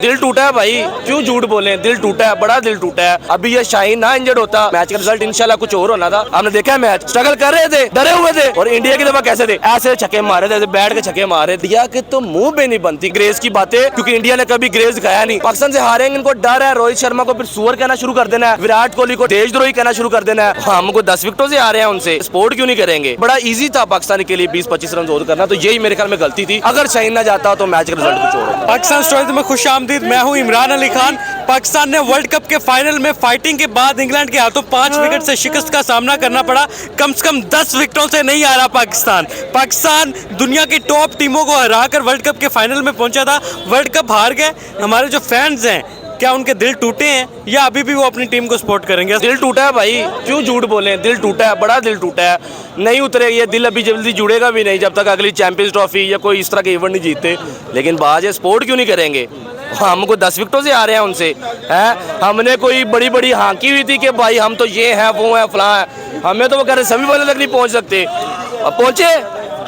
दिल टूटा है भाई, क्यों झूठ बोले, दिल टूटा है, बड़ा दिल टूटा है। अभी ये शाहीन ना इंजर्ड होता, मैच का रिजल्ट इंशाल्लाह कुछ और होना था। हमने देखा है मैच, स्ट्रगल कर रहे थे, डरे हुए थे, और इंडिया की दफा कैसे थे, ऐसे छक्के मारे थे, बैठ के छक्के मारे दिया कि तो मुंह पे नहीं बनती ग्रेस की बातें, क्योंकि इंडिया ने कभी ग्रेस दिखाया नहीं। पाकिस्तान से हारेंगे, इनको डर है। रोहित शर्मा को फिर सुअर कहना शुरू कर देना है, विराट कोहली को देशद्रोही कहना शुरू कर देना है। हमको 10 विकेटों से आ रहे हैं उनसे, स्पोर्ट क्यों नहीं करेंगे। बड़ा ईजी था पाकिस्तान के लिए 20-25 रन और करना, तो यही मेरे ख्याल में गलती थी। अगर शाहीन ना जाता तो मैच का रिजल्ट कुछ और होता। पाकिस्तान स्टोरीज में खुशामदीद, मैं हूं इमरान अली खान। पाकिस्तान ने वर्ल्ड कप के फाइनल में फाइटिंग के बाद इंग्लैंड के हाथों 5 विकेट से शिकस्त का सामना करना पड़ा। कम से कम 10 विकेटों से नहीं आ रहा पाकिस्तान दुनिया की टॉप टीमों को हराकर वर्ल्ड कप के फाइनल में पहुंचा था। वर्ल्ड कप हार गए। हमारे जो फैंस हैं, क्या उनके दिल टूटे हैं या अभी भी वो अपनी टीम को सपोर्ट करेंगे? दिल टूटा है भाई, क्यों झूठ बोले, दिल टूटा है, बड़ा दिल टूटा है। नहीं उतरे ये दिल, अभी जल्दी जुड़ेगा भी नहीं जब तक अगली चैंपियंस ट्रॉफी या कोई इस तरह के इवेंट नहीं जीतते। लेकिन बाज है, सपोर्ट क्यों नहीं करेंगे। हमको 10 विकेटों से आ रहे हैं उनसे, हैं। हमने कोई बड़ी बड़ी हाँकी हुई थी कि भाई हम तो ये हैं, वो हैं, फलां हैं। हमें तो वो कह रहे सेमीफाइनल तक नहीं पहुंच सकते, अब पहुंचे।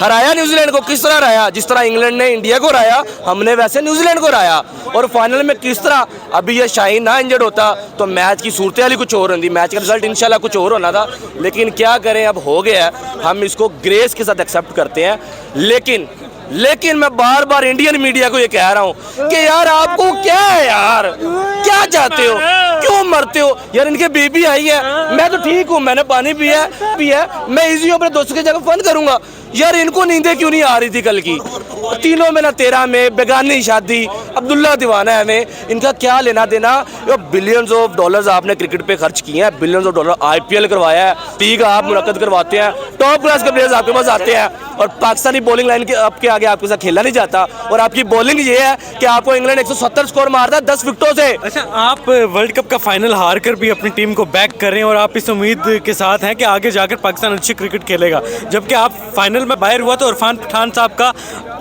हराया न्यूजीलैंड को, किस तरह हराया, जिस तरह इंग्लैंड ने इंडिया को हराया, हमने वैसे न्यूजीलैंड को हराया। और फाइनल में किस तरह, अभी ये शाहीन ना इंजर्ड होता तो मैच की सूरत हाल कुछ और होती, मैच का रिजल्ट इंशाल्लाह कुछ और होना था। लेकिन क्या करें, अब हो गया है, हम इसको ग्रेस के साथ एक्सेप्ट करते हैं। लेकिन मैं बार बार इंडियन मीडिया को ये कह रहा हूँ कि यार आपको क्या है, यार क्या चाहते हो, क्यों मरते हो यार। इनके बेबी आई है, मैं तो ठीक हूँ, मैंने पानी पिया है, मैं इजी अपने दोस्तों की जगह फन करूंगा। यार इनको नींदें क्यों नहीं आ रही थी कल की, तीनों में ना 13 में बेगानी शादी, अब्दुल्ला दीवाना है में, इनका क्या लेना देना। बिलियंस ऑफ डॉलर्स आपने क्रिकेट पे खर्च किए हैं, बिलियंस ऑफ डॉलर IPL करवाया है, लीग आप मुनक्कद करवाते हैं, टॉप क्लास के प्लेयर्स आपके पास आते हैं, और पाकिस्तानी बॉलिंग लाइन के आपके आगे आपके साथ खेला नहीं जाता। और आपकी बॉलिंग ये है कि आपको इंग्लैंड 170 स्कोर मारता है 10 विकेटों से। अच्छा, आप वर्ल्ड कप का फाइनल हार कर भी अपनी टीम को बैक कर रहे हैं और आप इस उम्मीद के साथ हैं कि आगे जाकर पाकिस्तान अच्छी क्रिकेट खेलेगा, जबकि आप फाइनल में बाहर हुआ तो इरफान पठान साहब का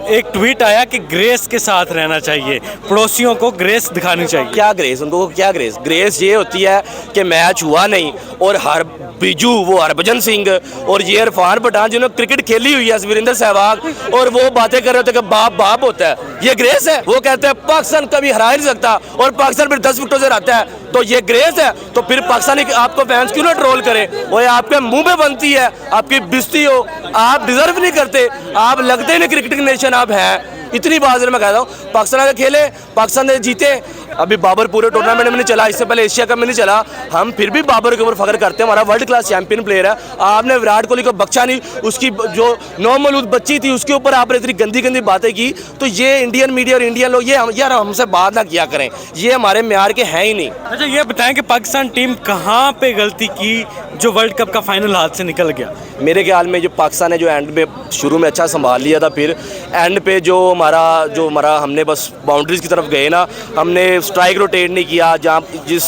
एक ट्वीट आया कि ग्रेस के साथ रहना चाहिए, पड़ोसियों को ग्रेस दिखानी चाहिए। क्या ग्रेस, उनको क्या ग्रेस, ग्रेस ये होती है कि मैच हुआ नहीं और हर बिजू, वो हरभजन सिंह और ये इरफान पठान जिन्होंने क्रिकेट खेली हुई है, वीरेंद्र सहवाग, और वो बातें कर रहे होते कि बाप होता है, ये ग्रेस है। वो कहते हैं पाकिस्तान कभी हरा नहीं सकता और पाकिस्तान फिर 10 विकेटों से हराता है, तो ये ग्रेस है। तो फिर पाकिस्तानी आपको फैंस क्यों ना ट्रोल करे, वो आपके मुंह पे बनती है, आपकी बिस्ती हो, आप डिजर्व नहीं करते, आप लगते नहीं क्रिकेटिंग नेशन आप हैं। इतनी बात मैं कहता हूँ, पाकिस्तान आगे खेले, पाकिस्तान ने जीते। अभी बाबर पूरे टूर्नामेंट में नहीं चला, इससे पहले एशिया कप में नहीं चला, हम फिर भी बाबर के ऊपर फख्र करते हैं, हमारा वर्ल्ड क्लास चैंपियन प्लेयर है। आपने विराट कोहली को बख्शा नहीं, उसकी जो नौमौलूद बच्ची थी उसके ऊपर आपने इतनी गंदी बातें की। तो ये इंडियन मीडिया और इंडियन लोग ये यार हमसे बात ना किया करें, ये हमारे म्यार के हैं ही नहीं। अच्छा, ये बताएं कि पाकिस्तान टीम कहाँ पे गलती की जो वर्ल्ड कप का फाइनल हाथ से निकल गया? मेरे ख्याल में जो पाकिस्तान ने जो एंड में शुरू में अच्छा संभाल लिया था, फिर एंड पे जो हमारा हमने बस बाउंड्रीज की तरफ गए ना, हमने स्ट्राइक रोटेट नहीं किया, जहाँ जिस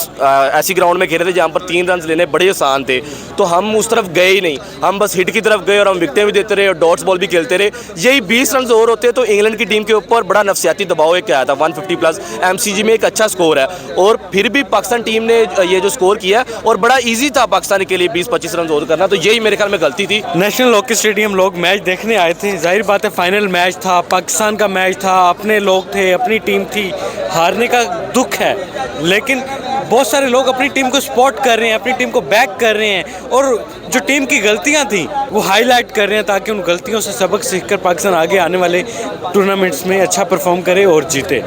ऐसी ग्राउंड में खेले थे जहाँ पर 3 रन लेने बड़े आसान थे, तो हम उस तरफ गए ही नहीं, हम बस हिट की तरफ गए और हम विकेटें भी देते रहे और डॉट्स बॉल भी खेलते रहे। यही 20 रन और होते तो इंग्लैंड की टीम के ऊपर बड़ा नफसियाती दबाव एक आया था। 150+ MCG में एक अच्छा स्कोर है, और फिर भी पाकिस्तान टीम ने ये जो स्कोर किया और बड़ा ईजी था पाकिस्तान के लिए 20-25 रन और करना, तो यही मेरे ख्याल में गलती थी। नेशनल हॉकी स्टेडियम लोग मैच देखने आए थे, जाहिर बात है फाइनल मैच था, पाकिस्तान का मैच था, अपने लोग थे, अपनी टीम थी, हारने का दुख है, लेकिन बहुत सारे लोग अपनी टीम को सपोर्ट कर रहे हैं, अपनी टीम को बैक कर रहे हैं, और जो टीम की गलतियां थी वो हाईलाइट कर रहे हैं ताकि उन गलतियों से सबक सीखकर पाकिस्तान आगे आने वाले टूर्नामेंट्स में अच्छा परफॉर्म करे और जीते।